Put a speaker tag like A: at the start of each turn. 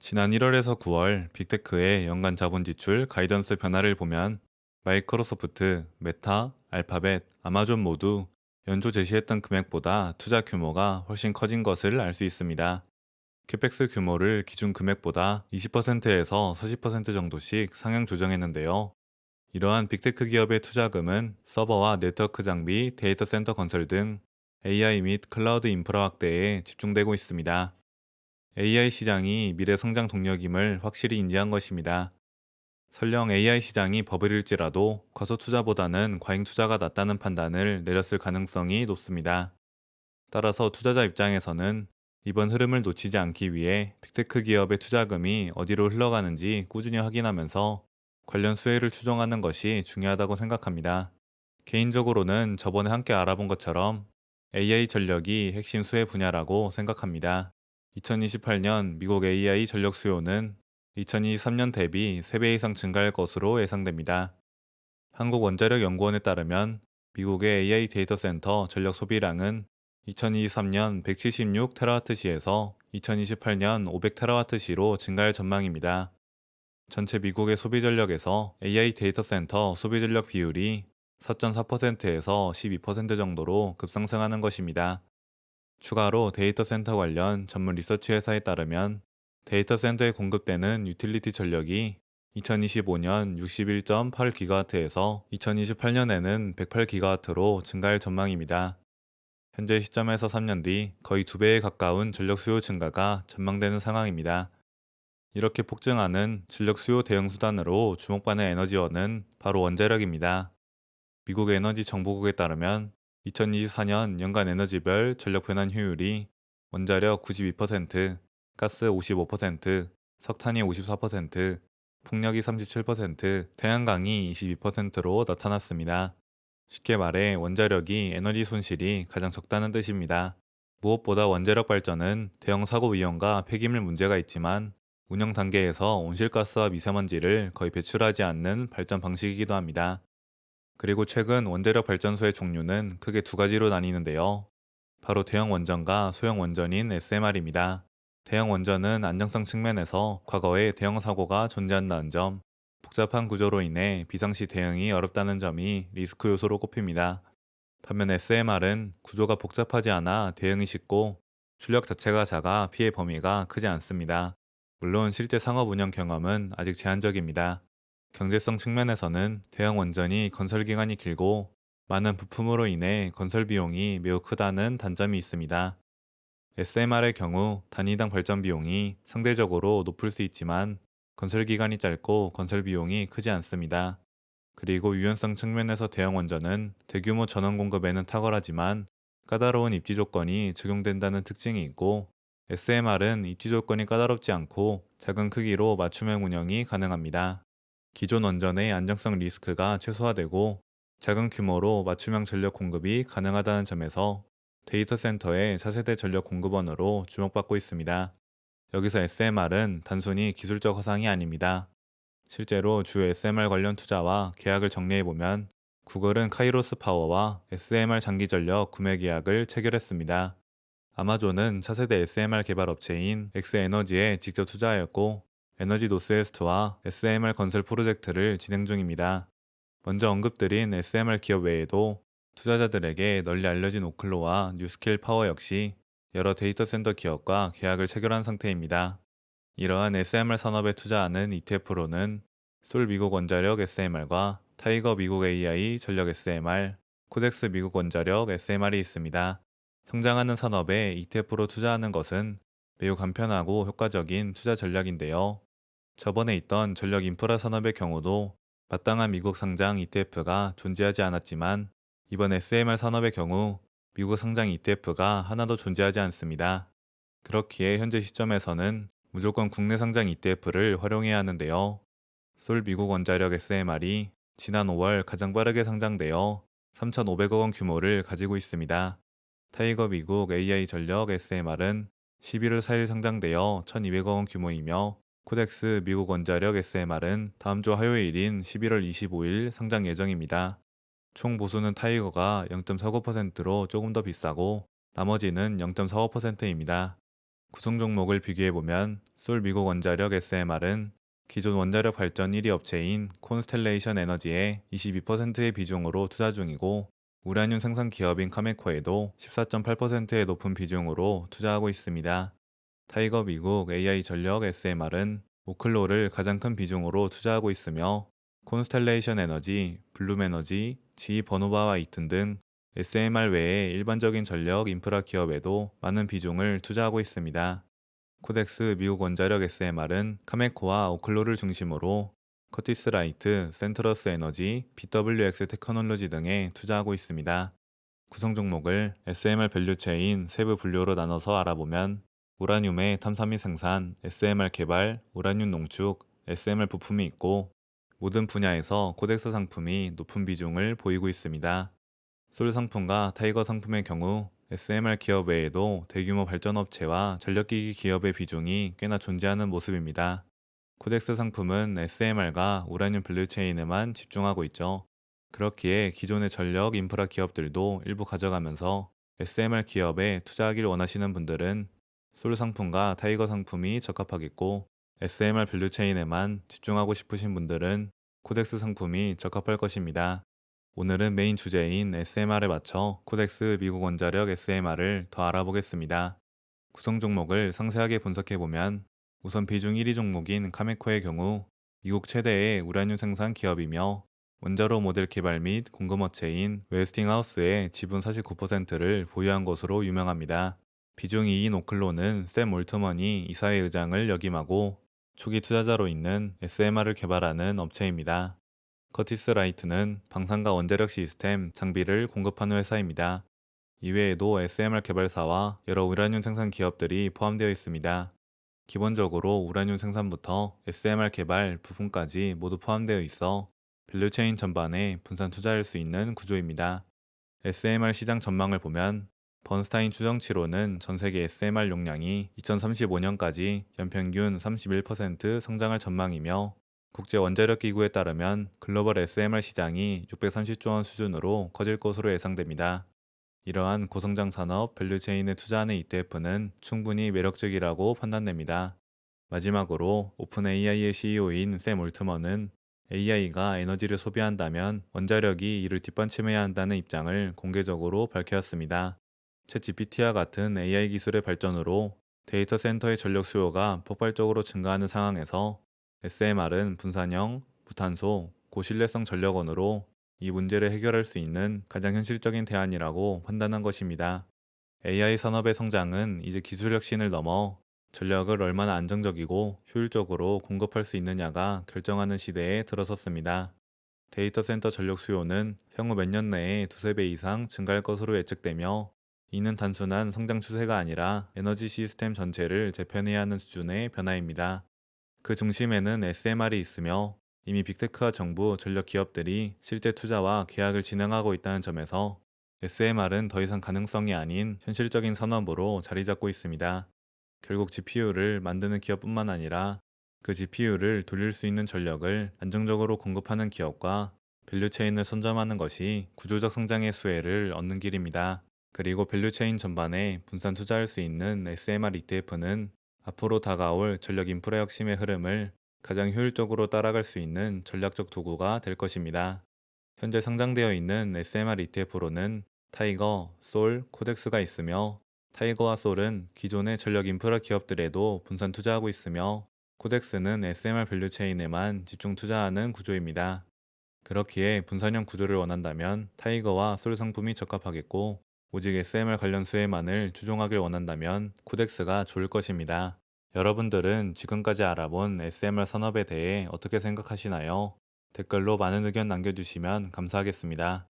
A: 지난 1월에서 9월 빅테크의 연간 자본 지출 가이던스 변화를 보면 마이크로소프트, 메타, 알파벳, 아마존 모두 연초 제시했던 금액보다 투자 규모가 훨씬 커진 것을 알 수 있습니다. 캐펙스 규모를 기준 금액보다 20%에서 40% 정도씩 상향 조정했는데요. 이러한 빅테크 기업의 투자금은 서버와 네트워크 장비, 데이터 센터 건설 등 AI 및 클라우드 인프라 확대에 집중되고 있습니다. AI 시장이 미래 성장 동력임을 확실히 인지한 것입니다. 설령 AI 시장이 버블일지라도 과소 투자보다는 과잉 투자가 낫다는 판단을 내렸을 가능성이 높습니다. 따라서 투자자 입장에서는 이번 흐름을 놓치지 않기 위해 빅테크 기업의 투자금이 어디로 흘러가는지 꾸준히 확인하면서 관련 수혜를 추정하는 것이 중요하다고 생각합니다. 개인적으로는 저번에 함께 알아본 것처럼 AI 전력이 핵심 수혜 분야라고 생각합니다. 2028년 미국 AI 전력 수요는 2023년 대비 3배 이상 증가할 것으로 예상됩니다. 한국원자력연구원에 따르면 미국의 AI 데이터 센터 전력 소비량은 2023년 176TWh에서 2028년 500TWh로 증가할 전망입니다. 전체 미국의 소비 전력에서 AI 데이터 센터 소비 전력 비율이 4.4%에서 12% 정도로 급상승하는 것입니다. 추가로 데이터 센터 관련 전문 리서치 회사에 따르면 데이터 센터에 공급되는 유틸리티 전력이 2025년 61.8GW에서 2028년에는 108GW로 증가할 전망입니다. 현재 시점에서 3년 뒤 거의 2배에 가까운 전력 수요 증가가 전망되는 상황입니다. 이렇게 폭증하는 전력 수요 대응 수단으로 주목받는 에너지원은 바로 원자력입니다. 미국 에너지 정보국에 따르면 2024년 연간 에너지별 전력 변환 효율이 원자력 92%, 가스 55%, 석탄이 54%, 풍력이 37%, 태양광이 22%로 나타났습니다. 쉽게 말해 원자력이 에너지 손실이 가장 적다는 뜻입니다. 무엇보다 원자력 발전은 대형 사고 위험과 폐기물 문제가 있지만 운영 단계에서 온실가스와 미세먼지를 거의 배출하지 않는 발전 방식이기도 합니다. 그리고 최근 원자력 발전소의 종류는 크게 두 가지로 나뉘는데요. 바로 대형 원전과 소형 원전인 SMR입니다. 대형 원전은 안정성 측면에서 과거에 대형 사고가 존재한다는 점, 복잡한 구조로 인해 비상시 대응이 어렵다는 점이 리스크 요소로 꼽힙니다. 반면 SMR은 구조가 복잡하지 않아 대응이 쉽고 출력 자체가 작아 피해 범위가 크지 않습니다. 물론 실제 상업 운영 경험은 아직 제한적입니다. 경제성 측면에서는 대형 원전이 건설 기간이 길고 많은 부품으로 인해 건설 비용이 매우 크다는 단점이 있습니다. SMR의 경우 단위당 발전 비용이 상대적으로 높을 수 있지만 건설 기간이 짧고 건설 비용이 크지 않습니다. 그리고 유연성 측면에서 대형 원전은 대규모 전원 공급에는 탁월하지만 까다로운 입지 조건이 적용된다는 특징이 있고 SMR은 입지 조건이 까다롭지 않고 작은 크기로 맞춤형 운영이 가능합니다. 기존 원전의 안정성 리스크가 최소화되고 작은 규모로 맞춤형 전력 공급이 가능하다는 점에서 데이터 센터의 차세대 전력 공급원으로 주목받고 있습니다. 여기서 SMR은 단순히 기술적 허상이 아닙니다. 실제로 주요 SMR 관련 투자와 계약을 정리해보면 구글은 카이로스 파워와 SMR 장기 전력 구매 계약을 체결했습니다. 아마존은 차세대 SMR 개발 업체인 엑스에너지에 직접 투자하였고 에너지 노스웨스트와 SMR 건설 프로젝트를 진행 중입니다. 먼저 언급드린 SMR 기업 외에도 투자자들에게 널리 알려진 오클로와 뉴스킬 파워 역시 여러 데이터 센터 기업과 계약을 체결한 상태입니다. 이러한 SMR 산업에 투자하는 ETF로는 솔 미국 원자력 SMR과 타이거 미국 AI 전력 SMR, 코덱스 미국 원자력 SMR이 있습니다. 성장하는 산업에 ETF로 투자하는 것은 매우 간편하고 효과적인 투자 전략인데요. 저번에 있던 전력 인프라 산업의 경우도 마땅한 미국 상장 ETF가 존재하지 않았지만 이번 SMR 산업의 경우 미국 상장 ETF가 하나도 존재하지 않습니다. 그렇기에 현재 시점에서는 무조건 국내 상장 ETF를 활용해야 하는데요. 솔 미국 원자력 SMR이 지난 5월 가장 빠르게 상장되어 3,500억 원 규모를 가지고 있습니다. 타이거 미국 AI 전력 SMR은 11월 4일 상장되어 1,200억 원 규모이며 코덱스 미국 원자력 SMR은 다음 주 화요일인 11월 25일 상장 예정입니다. 총 보수는 타이거가 0.49%로 조금 더 비싸고 나머지는 0.45%입니다. 구성 종목을 비교해보면 솔 미국 원자력 SMR은 기존 원자력 발전 1위 업체인 콘스텔레이션 에너지의 22%의 비중으로 투자 중이고, 우라늄 생산 기업인 카메코에도 14.8%의 높은 비중으로 투자하고 있습니다. 타이거 미국 AI 전력 SMR은 오클로를 가장 큰 비중으로 투자하고 있으며, 콘스텔레이션 에너지, 블룸 에너지, GE 버노바와 이튼 등 SMR 외의 일반적인 전력 인프라 기업에도 많은 비중을 투자하고 있습니다. 코덱스 미국 원자력 SMR은 카메코와 오클로를 중심으로 커티스라이트, 센트러스 에너지, BWX 테크놀로지 등에 투자하고 있습니다. 구성 종목을 SMR 밸류체인 세부 분류로 나눠서 알아보면, 우라늄의 탐사 및 생산, SMR 개발, 우라늄 농축, SMR 부품이 있고, 모든 분야에서 코덱스 상품이 높은 비중을 보이고 있습니다. 솔 상품과 타이거 상품의 경우 SMR 기업 외에도 대규모 발전업체와 전력기기 기업의 비중이 꽤나 존재하는 모습입니다. 코덱스 상품은 SMR과 우라늄 밸류체인에만 집중하고 있죠. 그렇기에 기존의 전력 인프라 기업들도 일부 가져가면서 SMR 기업에 투자하길 원하시는 분들은 솔 상품과 타이거 상품이 적합하겠고, SMR 밸류체인에만 집중하고 싶으신 분들은 코덱스 상품이 적합할 것입니다. 오늘은 메인 주제인 SMR에 맞춰 코덱스 미국 원자력 SMR을 더 알아보겠습니다. 구성 종목을 상세하게 분석해보면, 우선 비중 1위 종목인 카메코의 경우 미국 최대의 우라늄 생산 기업이며 원자로 모델 개발 및 공급업체인 웨스팅하우스의 지분 49%를 보유한 것으로 유명합니다. 비중 2인 오클로는 샘 올트먼이 이사회 의장을 역임하고 초기 투자자로 있는 SMR을 개발하는 업체입니다. 커티스 라이트는 방산과 원자력 시스템, 장비를 공급하는 회사입니다. 이외에도 SMR 개발사와 여러 우라늄 생산 기업들이 포함되어 있습니다. 기본적으로 우라늄 생산부터 SMR 개발, 부품까지 모두 포함되어 있어 밸류체인 전반에 분산 투자할 수 있는 구조입니다. SMR 시장 전망을 보면, 번스타인 추정치로는 전 세계 SMR 용량이 2035년까지 연평균 31% 성장할 전망이며, 국제 원자력 기구에 따르면 글로벌 SMR 시장이 630조 원 수준으로 커질 것으로 예상됩니다. 이러한 고성장 산업 밸류체인에 투자하는 ETF는 충분히 매력적이라고 판단됩니다. 마지막으로 오픈 AI의 CEO인 샘 올트먼은 AI가 에너지를 소비한다면 원자력이 이를 뒷받침해야 한다는 입장을 공개적으로 밝혔습니다. 챗 GPT와 같은 AI 기술의 발전으로 데이터 센터의 전력 수요가 폭발적으로 증가하는 상황에서 SMR은 분산형, 무탄소, 고신뢰성 전력원으로 이 문제를 해결할 수 있는 가장 현실적인 대안이라고 판단한 것입니다. AI 산업의 성장은 이제 기술 혁신을 넘어 전력을 얼마나 안정적이고 효율적으로 공급할 수 있느냐가 결정하는 시대에 들어섰습니다. 데이터 센터 전력 수요는 향후 몇 년 내에 두세 배 이상 증가할 것으로 예측되며, 이는 단순한 성장 추세가 아니라 에너지 시스템 전체를 재편해야 하는 수준의 변화입니다. 그 중심에는 SMR이 있으며, 이미 빅테크와 정부, 전력 기업들이 실제 투자와 계약을 진행하고 있다는 점에서 SMR은 더 이상 가능성이 아닌 현실적인 산업으로 자리 잡고 있습니다. 결국 GPU를 만드는 기업뿐만 아니라 그 GPU를 돌릴 수 있는 전력을 안정적으로 공급하는 기업과 밸류체인을 선점하는 것이 구조적 성장의 수혜를 얻는 길입니다. 그리고 밸류체인 전반에 분산 투자할 수 있는 SMR ETF는 앞으로 다가올 전력 인프라 혁신의 흐름을 가장 효율적으로 따라갈 수 있는 전략적 도구가 될 것입니다. 현재 상장되어 있는 SMR ETF로는 타이거, 솔, 코덱스가 있으며, 타이거와 솔은 기존의 전력 인프라 기업들에도 분산 투자하고 있으며, 코덱스는 SMR 밸류체인에만 집중 투자하는 구조입니다. 그렇기에 분산형 구조를 원한다면 타이거와 솔 상품이 적합하겠고, 오직 SMR 관련 수혜만을 추종하길 원한다면 코덱스가 좋을 것입니다. 여러분들은 지금까지 알아본 SMR 산업에 대해 어떻게 생각하시나요? 댓글로 많은 의견 남겨주시면 감사하겠습니다.